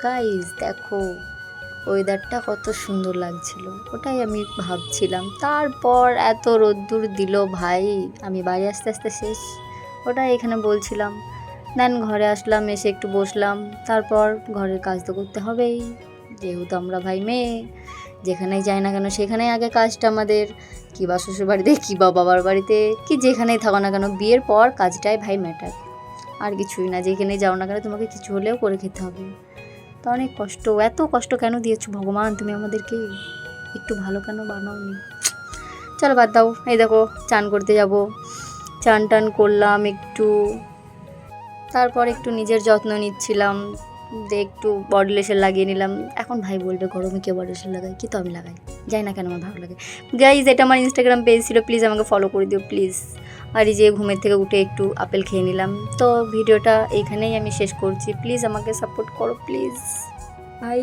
Guys দেখো ওয়েদারটা কত সুন্দর লাগছিল, ওটাই আমি ভাবছিলাম। তারপর এত রোদ্দুর দিল ভাই, আমি বাড়ি আস্তে আস্তে শেষ, ওটাই এখানে বলছিলাম। দেন ঘরে আসলাম, এসে একটু বসলাম। তারপর ঘরের কাজ তো করতে হবেই, যেহেতু আমরা ভাই মেয়ে, যেখানেই যাই না কেন সেখানেই আগে কাজটা আমাদের, কী বা শ্বশুর বাড়িতে কী বা বাবার বাড়িতে কি যেখানেই থাকো না কেন, বিয়ের পর কাজটাই ভাই ম্যাটার, আর কিছুই না। যেখানেই যাও না কেন তোমাকে কিছু হলেও করে খেতে হবে। তো অনেক কষ্ট, এত কষ্ট কেন দিয়েছো ভগবান তুমি আমাদেরকে, একটু ভালো কেন বানাওনি? চলো বাদ দাও। এই দেখো চান করতে যাব, চান টান করলাম একটু, তারপর একটু নিজের যত্ন নিচ্ছিলাম, একটু বডি লোশন লাগিয়ে নিলাম। এখন ভাই বলবে গরমে কেউ বডি লোশন লাগায়, কি তো আমি লাগাই, যাই না কেন আমার ভালো লাগে। গাইজ এটা আমার ইনস্টাগ্রাম পেজ ছিল, প্লিজ আমাকে ফলো করে দিও প্লিজ। আর এই যে ঘুমের থেকে উঠে একটু আপেল খেয়ে নিলাম। তো ভিডিওটা এইখানেই আমি শেষ করছি, প্লিজ আমাকে সাপোর্ট করো প্লিজ ভাই।